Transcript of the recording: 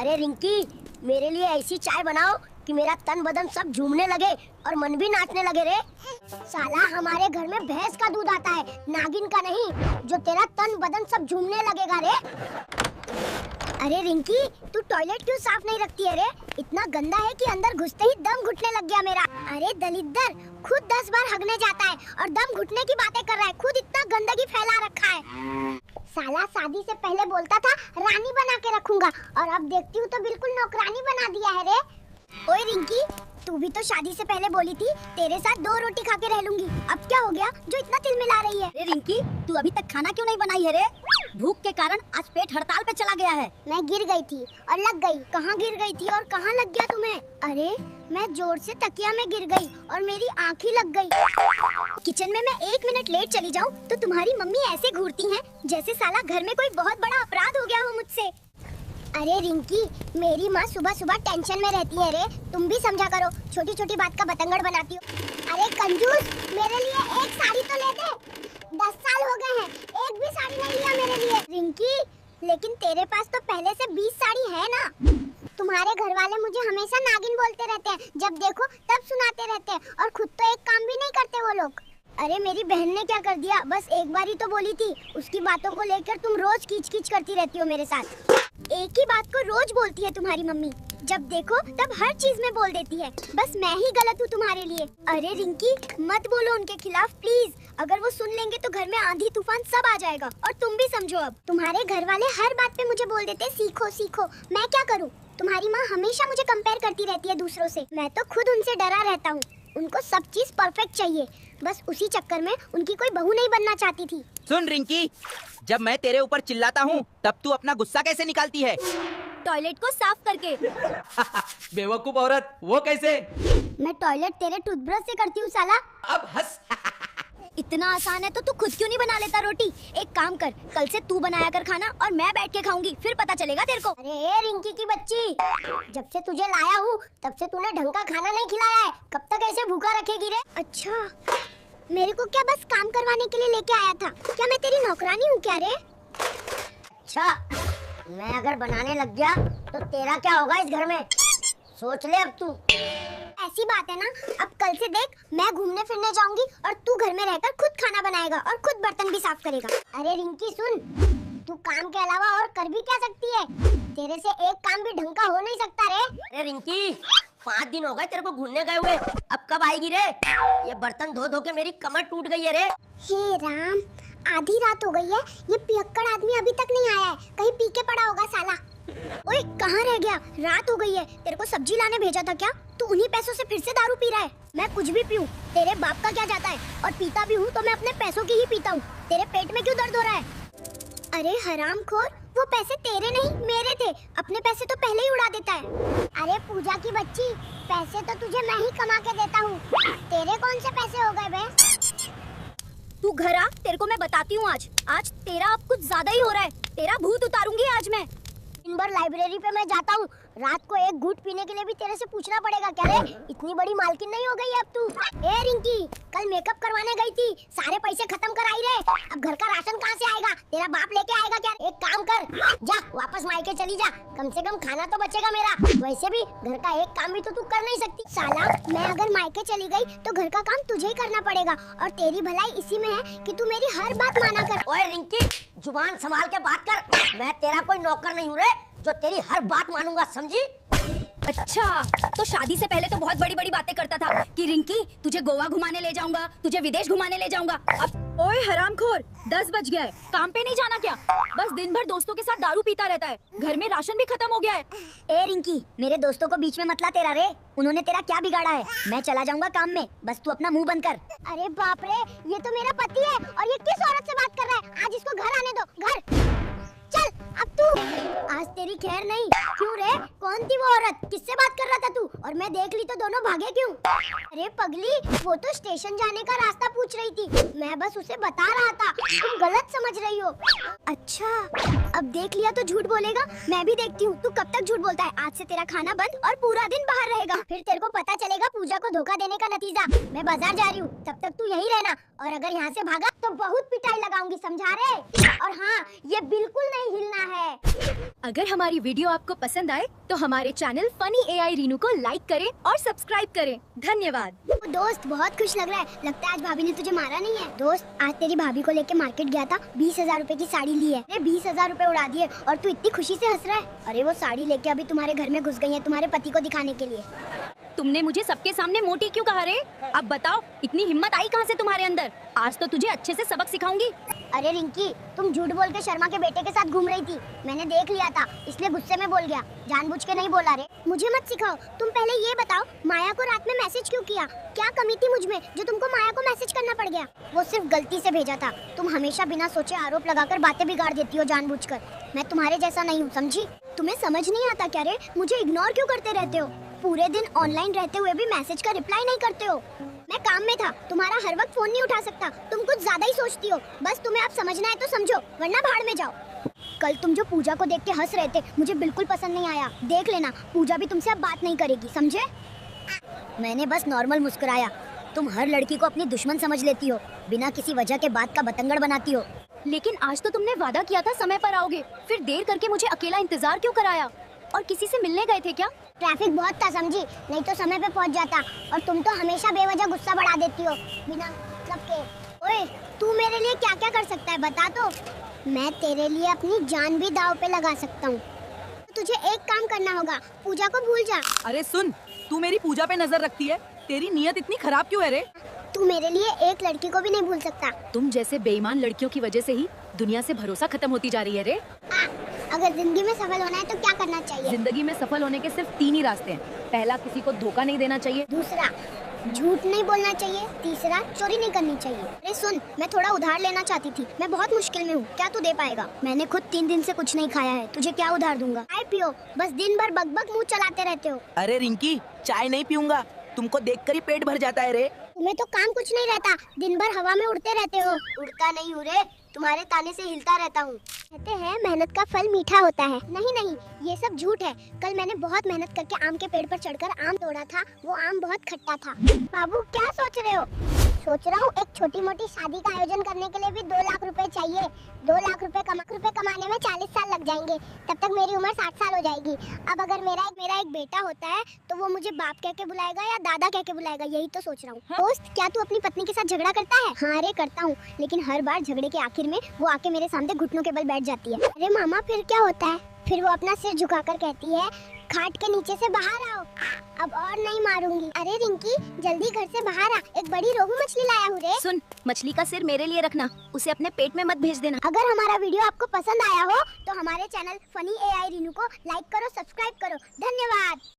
अरे रिंकी, मेरे लिए ऐसी चाय बनाओ कि मेरा तन बदन सब झूमने लगे और मन भी नाचने लगे रे। साला हमारे घर में भैंस का दूध आता है, नागिन का नहीं, जो तेरा तन बदन सब झूमने लगेगा रे। अरे रिंकी, तू टॉयलेट क्यों साफ नहीं रखती है रे? इतना गंदा है कि अंदर घुसते ही दम घुटने लग गया मेरा। अरे दलिद्दर, खुद 10 बार हगने जाता है और दम घुटने की बातें कर रहा है। खुद इतना गंदगी फैला रखा है। साला शादी से पहले बोलता था रानी बना के रखूंगा और अब देखती हूँ तो बिल्कुल नौकरानी बना दिया है रे। ओए रिंकी, तू भी तो शादी से पहले बोली थी तेरे साथ 2 रोटी खा के रह लूंगी। अब क्या हो गया जो इतना तिल मिला रही है? अरे रिंकी, तू अभी तक खाना क्यों नहीं बनाई है रे? भूख के कारण आज पेट हड़ताल पे चला गया है। मैं गिर गई थी और लग गई। कहाँ गिर गई थी और कहाँ लग गया तुम्हें? अरे मैं जोर से तकिया में गिर गई और मेरी आँख ही लग गई। किचन में मैं 1 मिनट लेट चली जाऊँ तो तुम्हारी मम्मी ऐसे घूरती हैं जैसे साला घर में कोई बहुत बड़ा अपराध हो गया हो मुझसे। अरे रिंकी, मेरी माँ सुबह सुबह टेंशन में रहती है रे, तुम भी समझा करो। छोटी छोटी बात का बतंगड़ बनाती हो। अरे कंजूस, मेरे लिए एक साड़ी तो ले दे। 10 साल हो गए हैं, एक भी साड़ी नहीं लिया मेरे लिए। रिंकी, लेकिन तेरे पास तो पहले से 20 साड़ी है ना। तुम्हारे घर वाले मुझे हमेशा नागिन बोलते रहते हैं, जब देखो तब सुनाते रहते हैं और खुद तो एक काम भी नहीं करते वो लोग। अरे मेरी बहन ने क्या कर दिया? बस एक बार ही तो बोली थी। उसकी बातों को लेकर तुम रोज कीच कीच करती रहती हो मेरे साथ। एक ही बात को रोज बोलती है तुम्हारी मम्मी, जब देखो तब हर चीज में बोल देती है। बस मैं ही गलत हूँ तुम्हारे लिए। अरे रिंकी, मत बोलो उनके खिलाफ प्लीज। अगर वो सुन लेंगे तो घर में आंधी तूफान सब आ जाएगा। और तुम भी समझो, अब तुम्हारे घर वाले हर बात पे मुझे बोल देते सीखो सीखो। मैं क्या करूँ? तुम्हारी माँ हमेशा मुझे कंपेयर करती रहती है दूसरों से। मैं तो खुद उनसे डरा रहता हूँ। उनको सब चीज परफेक्ट चाहिए, बस उसी चक्कर में उनकी कोई बहू नहीं बनना चाहती थी। सुन रिंकी, जब मैं तेरे ऊपर चिल्लाता हूँ तब तू अपना गुस्सा कैसे निकालती है? टॉयलेट को साफ करके। बेवकूफ औरत, वो कैसे? मैं टॉयलेट तेरे टूथब्रश से करती हूँ साला। अब हंस। इतना आसान है तो तू खुद क्यों नहीं बना लेता रोटी? एक काम कर, कल से तू बनाया कर खाना और मैं बैठ के खाऊंगी, फिर पता चलेगा तेरे को। अरे रिंकी की बच्ची, जब से तुझे लाया हूँ तब से तूने ढंग का खाना नहीं खिलाया है। कब तक ऐसे भूखा रखेगी रे? अच्छा, मेरे को क्या बस काम करवाने के लिए लेके आया था? क्या मैं तेरी नौकरानी हूँ क्या रे? अच्छा, मैं अगर बनाने लग गया तो तेरा क्या होगा इस घर में? सोच ले अब तू। ऐसी बात है ना, अब कल से देख, मैं घूमने फिरने जाऊंगी और तू घर में रहकर खुद खाना बनाएगा और खुद बर्तन भी साफ करेगा। अरे रिंकी सुन, तू काम के अलावा और कर भी क्या सकती है? तेरे से एक काम भी ढंग का हो नहीं सकता रे। अरे रिंकी, 5 दिन हो गए तेरे को घूमने गए हुए, अब कब आएगी रे? ये बर्तन धो धो के मेरी कमर टूट गई है रे। हे राम, आधी रात हो गई है, ये पियक्कड़ आदमी अभी तक नहीं आया है। कहीं पी के पड़ा होगा साला। ओए कहाँ रह गया? रात हो गई है, तेरे को सब्जी लाने भेजा था क्या? तू उन्हीं पैसों से फिर से दारू पी रहा है। मैं कुछ भी पीऊं, तेरे बाप का क्या जाता है? और पीता भी हूँ तो मैं अपने पैसों की ही पीता हूँ। तेरे पेट में क्यों दर्द हो रहा है? अरे हरामखोर, वो पैसे तेरे नहीं मेरे थे। अपने पैसे तो पहले ही उड़ा देता है। अरे पूजा की बच्ची, पैसे तो तुझे मैं ही कमा के देता हूँ। तेरे कौन से पैसे हो गए बे? तू घर आ, तेरे को मैं बताती हूँ आज तेरा अब कुछ ज्यादा ही हो रहा है। तेरा भूत उतारूंगी आज मैं। दिन भर लाइब्रेरी पे मैं जाता हूँ, रात को एक घूंट पीने के लिए भी तेरे से पूछना पड़ेगा क्या रे? इतनी बड़ी मालकिन नहीं हो गई अब तू। ए रिंकी, कल मेकअप करवाने गई थी, सारे पैसे खत्म कर आई रे। अब घर का राशन कहाँ से आएगा? तेरा बाप लेके आएगा क्या? एक काम कर, जा वापस मायके चली जा, कम से कम खाना तो बचेगा मेरा। वैसे भी घर का एक काम भी तो तू कर नहीं सकती। साला, मैं अगर मायके चली गई तो घर का काम तुझे ही करना पड़ेगा और तेरी भलाई इसी में है कि तू मेरी हर बात माना कर। ओए रिंकी, जुबान संभाल के बात कर। मैं तेरा कोई नौकर नहीं हूँ रे, जो तेरी हर बात मानूंगा, समझी? अच्छा, तो शादी से पहले तो बहुत बड़ी बड़ी बातें करता था कि रिंकी तुझे गोवा घुमाने ले जाऊंगा, तुझे विदेश घुमाने ले जाऊंगा। अब ओए हरामखोर, 10 बज गया है, काम पे नहीं जाना क्या? बस दिन भर दोस्तों के साथ दारू पीता रहता है, घर में राशन भी खत्म हो गया है। ए रिंकी, मेरे दोस्तों को बीच में मत ला तेरा रे। उन्होंने तेरा क्या बिगाड़ा है? मैं चला जाऊंगा काम में, बस तू अपना मुंह बंद कर। अरे बाप रे, ये तो मेरा पति है और ये किस औरत से बात कर रहा है? आज इसको घर आने दो। घर चल अब तू। आज तेरी खैर नहीं। क्यों रे, कौन थी वो औरत? किससे बात कर रहा था तू? और मैं देख ली तो दोनों भागे क्यों? अरे पगली, वो तो स्टेशन जाने का रास्ता पूछ रही थी, मैं बस उसे बता रहा था। तुम गलत समझ रही हो। अच्छा, अब देख लिया तो झूठ बोलेगा? मैं भी देखती हूँ तू कब तक झूठ बोलता है। आज से तेरा खाना बंद और पूरा दिन बाहर रहेगा, फिर तेरे को पता चलेगा पूजा को धोखा देने का नतीजा। मैं बाजार जा रही हूँ, तब तक तू यहीं रहना और अगर यहाँ से भागा तो बहुत पिटाई लगाऊंगी, समझा रहे? और हाँ, ये बिल्कुल नहीं हिलना है। अगर हमारी वीडियो आपको पसंद आए तो हमारे चैनल फनी AI रीनू को लाइक करें और सब्सक्राइब करें। धन्यवाद। दोस्त बहुत खुश लग रहा है, लगता है आज भाभी ने तुझे मारा नहीं है। दोस्त, आज तेरी भाभी को लेके मार्केट गया था, 20,000 रुपए की साड़ी ली है। 20,000 रुपए उड़ा दिए और तू इतनी खुशी से हंस रहा है। अरे वो साड़ी लेके अभी तुम्हारे घर में घुस गई है, तुम्हारे पति को दिखाने के लिए। तुमने मुझे सबके सामने मोटी क्यों कहा रे? अब बताओ, इतनी हिम्मत आई कहाँ से तुम्हारे अंदर? आज तो तुझे अच्छे से सबक सिखाऊंगी। अरे रिंकी, तुम झूठ बोल के शर्मा के बेटे के साथ घूम रही थी, मैंने देख लिया था, इसलिए गुस्से में बोल गया, जानबूझ के नहीं बोला रे। मुझे मत सिखाओ, तुम पहले ये बताओ माया को रात में मैसेज क्यों किया? क्या कमी थी मुझ में जो तुमको माया को मैसेज करना पड़ गया? वो सिर्फ गलती से भेजा था। तुम हमेशा बिना सोचे आरोप लगाकर बातें बिगाड़ देती हो जानबूझकर। मैं तुम्हारे जैसा नहीं हूँ, समझी? तुम्हें समझ नहीं आता क्या रे? मुझे इग्नोर क्यों करते रहते हो? पूरे दिन ऑनलाइन रहते हुए भी मैसेज का रिप्लाई नहीं करते हो। मैं काम में था, तुम्हारा हर वक्त फोन नहीं उठा सकता, तुम कुछ ज्यादा ही सोचती हो। बस तुम्हें अब समझना है तो समझो, वरना भाड़ में जाओ। कल तुम जो पूजा को देख के हंस रहे थे, मुझे बिल्कुल पसंद नहीं आया। देख लेना, पूजा भी तुमसे अब बात नहीं करेगी, समझे? मैंने बस नॉर्मल मुस्कुराया। तुम हर लड़की को अपनी दुश्मन समझ लेती हो, बिना किसी वजह के बात का बतंगड़ बनाती हो। लेकिन आज तो तुमने वादा किया था समय पर आओगे, फिर देर करके मुझे अकेला इंतजार क्यों कराया? और किसी से मिलने गए थे क्या? ट्रैफिक बहुत था समझी, नहीं तो समय पे पहुंच जाता। और तुम तो हमेशा बेवजह गुस्सा बढ़ा देती हो, बिना मतलब के। ओए, तू मेरे लिए क्या क्या कर सकता है बता तो। मैं तेरे लिए अपनी जान भी दांव पे लगा सकता हूँ। तुझे एक काम करना होगा, पूजा को भूल जा। अरे सुन, तू मेरी पूजा पे नजर रखती है, तेरी नीयत इतनी खराब क्यों है रे? तू मेरे लिए एक लड़की को भी नहीं भूल सकता। तुम जैसे बेईमान लड़कियों की वजह से ही दुनिया से भरोसा खत्म होती जा रही है रे। अगर जिंदगी में सफल होना है तो क्या करना चाहिए? जिंदगी में सफल होने के सिर्फ 3 ही रास्ते हैं। पहला, किसी को धोखा नहीं देना चाहिए। दूसरा, झूठ नहीं बोलना चाहिए। तीसरा, चोरी नहीं करनी चाहिए। अरे सुन, मैं थोड़ा उधार लेना चाहती थी, मैं बहुत मुश्किल में हूँ, क्या तू दे पाएगा? मैंने खुद 3 दिन से कुछ नहीं खाया है, तुझे क्या उधार दूंगा? चाय पियो, बस दिन भर बकबक मुंह चलाते रहते हो। अरे रिंकी, चाय नहीं पीऊंगा, तुमको देखकर ही पेट भर जाता है रे। तुम्हें तो काम कुछ नहीं रहता, दिन भर हवा में उड़ते रहते हो। उड़ता नहीं हूँ रे, तुम्हारे ताने से हिलता रहता हूँ। कहते हैं मेहनत का फल मीठा होता है। नहीं नहीं, ये सब झूठ है। कल मैंने बहुत मेहनत करके आम के पेड़ पर चढ़कर आम तोड़ा था, वो आम बहुत खट्टा था। बाबू क्या सोच रहे हो? सोच रहा हूँ एक छोटी मोटी शादी का आयोजन करने के लिए भी 2 लाख रुपए चाहिए। 2 लाख रुपए कमाने में 40 साल लग जाएंगे, तब तक मेरी उम्र 60 साल हो जाएगी। अब अगर मेरा एक बेटा होता है तो वो मुझे बाप कह के बुलाएगा या दादा कह के बुलाएगा, यही तो सोच रहा हूँ। दोस्त, क्या तू अपनी पत्नी के साथ झगड़ा करता है? हाँ रे, करता हूँ, लेकिन हर बार झगड़े के आखिर में वो आके मेरे सामने घुटनों के बल बैठ जाती है। अरे मामा, फिर क्या होता है? फिर वो अपना सिर झुकाकर कहती है, खाट के नीचे से बाहर आओ, अब और नहीं मारूंगी। अरे रिंकी, जल्दी घर से बाहर आ, एक बड़ी रोहू मछली लाया हूँ रे। सुन, मछली का सिर मेरे लिए रखना, उसे अपने पेट में मत भेज देना। अगर हमारा वीडियो आपको पसंद आया हो तो हमारे चैनल फनी AI रीनू को लाइक करो, सब्सक्राइब करो। धन्यवाद।